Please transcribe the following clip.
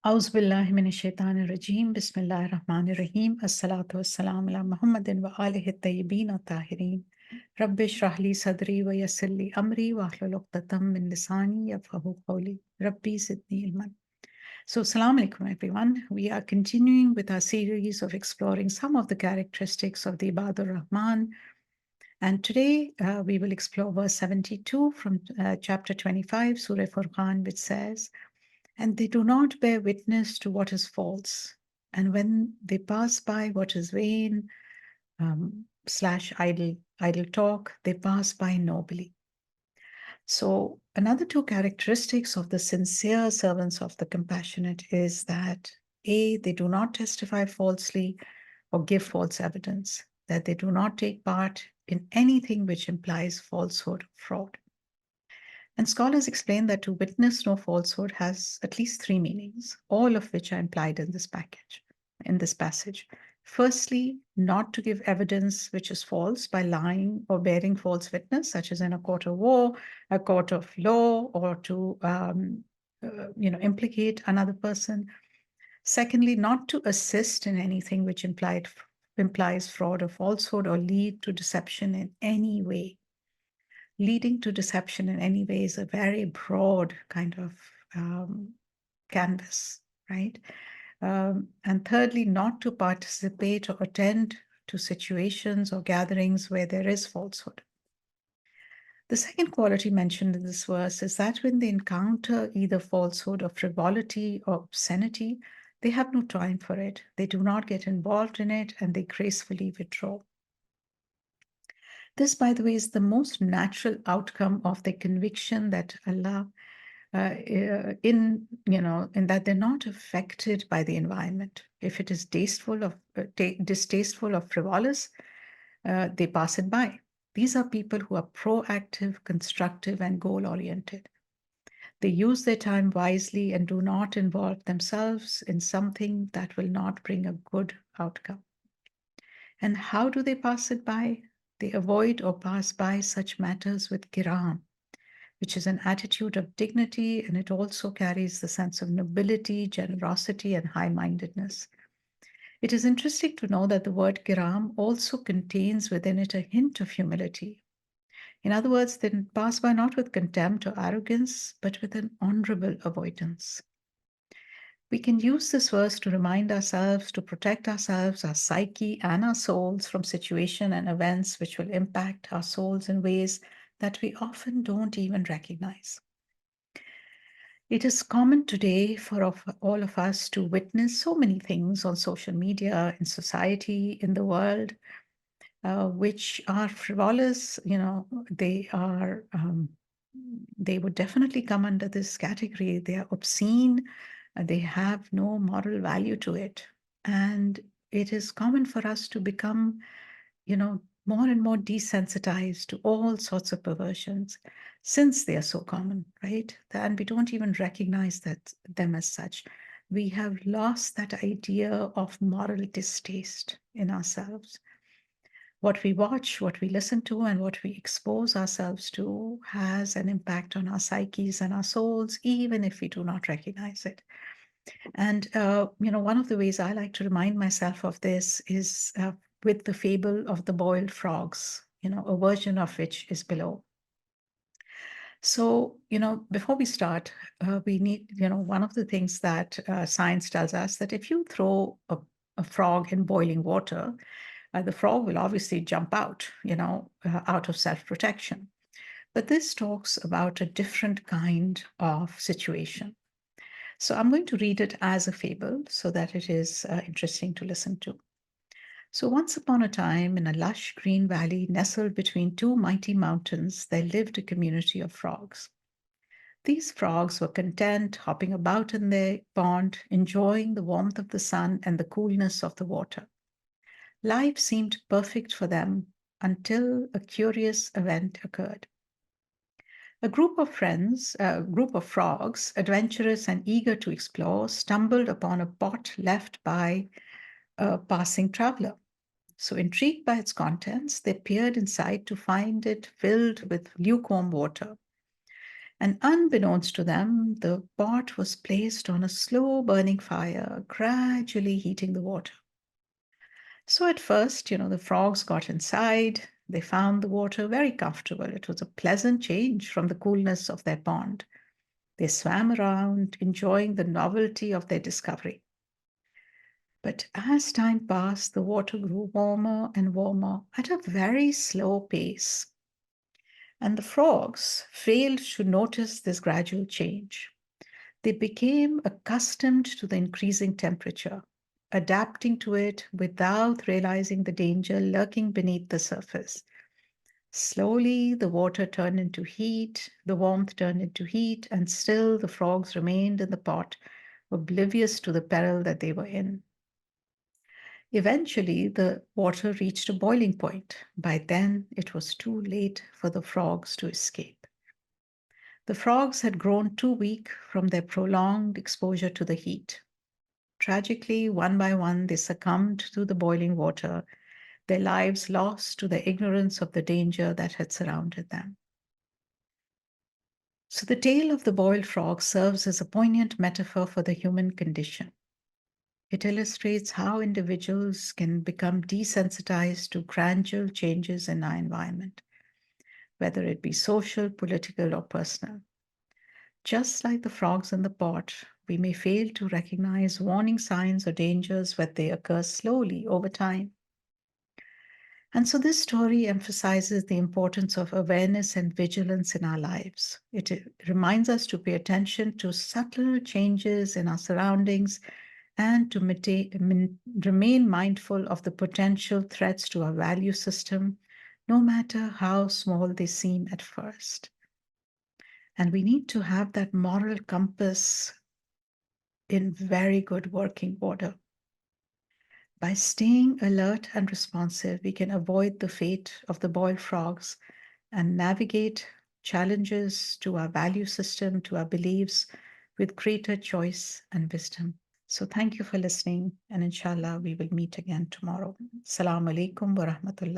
أعوذ بالله من الشيطان الرجيم بسم الله الرحمن الرحيم الصلاة والسلام على محمد وآله الطيبين الطاهرين رب اشرح لي صدري ويسر لي أمري واحلل عقدة من لساني يفقهوا قولي ربي زدني علما. So, Assalamu alaikum everyone. We are continuing with our series of exploring some of the characteristics of the Ibadur Rahman. And today we will explore verse 72 from chapter 25, Sura Furqan, which says, "And they do not bear witness to what is false. And when they pass by what is vain, slash idle talk, they pass by nobly." So another two characteristics of the sincere servants of the compassionate is that A, they do not testify falsely or give false evidence, that they do not take part in anything which implies falsehood or fraud. And scholars explain that to witness no falsehood has at least three meanings, all of which are implied in this passage. Firstly, not to give evidence which is false by lying or bearing false witness, such as in a court of war, a court of law, or to implicate another person. Secondly, not to assist in anything which implies fraud or falsehood or lead to deception in any way. Leading to deception in any way is a very broad kind of canvas, right? And thirdly, not to participate or attend to situations or gatherings where there is falsehood. The second quality mentioned in this verse is that when they encounter either falsehood or frivolity or obscenity, they have no time for it. They do not get involved in it and they gracefully withdraw. This, by the way, is the most natural outcome of the conviction that Allah, in that they're not affected by the environment. If it is distasteful or frivolous, they pass it by. These are people who are proactive, constructive, and goal-oriented. They use their time wisely and do not involve themselves in something that will not bring a good outcome. And how do they pass it by? They avoid or pass by such matters with kiram, which is an attitude of dignity, and it also carries the sense of nobility, generosity, and high-mindedness. It is interesting to know that the word kiram also contains within it a hint of humility. In other words, they pass by not with contempt or arrogance, but with an honorable avoidance. We can use this verse to remind ourselves, to protect ourselves, our psyche, and our souls from situations and events which will impact our souls in ways that we often don't even recognize. It is common today for all of us to witness so many things on social media, in society, in the world, which are frivolous. They are. They would definitely come under this category. They are obscene. They have no moral value to it. And it is common for us to become, more and more desensitized to all sorts of perversions since they are so common, right? And we don't even recognize them as such. We have lost that idea of moral distaste in ourselves. What we watch, what we listen to, and what we expose ourselves to has an impact on our psyches and our souls, even if we do not recognize it. And, one of the ways I like to remind myself of this is with the fable of the boiled frogs, a version of which is below. So, before we start, we need, one of the things that science tells us that if you throw a frog in boiling water, the frog will obviously jump out, out of self-protection. But this talks about a different kind of situation. So I'm going to read it as a fable so that it is interesting to listen to. So once upon a time, in a lush green valley nestled between two mighty mountains, there lived a community of frogs. These frogs were content, hopping about in their pond, enjoying the warmth of the sun and the coolness of the water. Life seemed perfect for them until a curious event occurred. A group of frogs, adventurous and eager to explore, stumbled upon a pot left by a passing traveler. So, intrigued by its contents, they peered inside to find it filled with lukewarm water. And unbeknownst to them, the pot was placed on a slow burning fire, gradually heating the water. So at first, the frogs got inside. They found the water very comfortable. It was a pleasant change from the coolness of their pond. They swam around, enjoying the novelty of their discovery. But as time passed, the water grew warmer and warmer at a very slow pace. And the frogs failed to notice this gradual change. They became accustomed to the increasing temperature, adapting to it without realizing the danger lurking beneath the surface. Slowly, the water turned into heat, the warmth turned into heat, and still the frogs remained in the pot, oblivious to the peril that they were in. Eventually, the water reached a boiling point. By then, it was too late for the frogs to escape. The frogs had grown too weak from their prolonged exposure to the heat. Tragically, one by one, they succumbed to the boiling water, their lives lost to the ignorance of the danger that had surrounded them. So the tale of the boiled frog serves as a poignant metaphor for the human condition. It illustrates how individuals can become desensitized to gradual changes in our environment, whether it be social, political, or personal. Just like the frogs in the pot, we may fail to recognize warning signs or dangers when they occur slowly over time. And so this story emphasizes the importance of awareness and vigilance in our lives. It reminds us to pay attention to subtle changes in our surroundings and to remain mindful of the potential threats to our value system, no matter how small they seem at first. And we need to have that moral compass in very good working order. By staying alert and responsive, we can avoid the fate of the boiled frogs and navigate challenges to our value system, to our beliefs, with greater choice and wisdom. So thank you for listening, and inshallah, we will meet again tomorrow. Assalamu alaikum wa rahmatullah.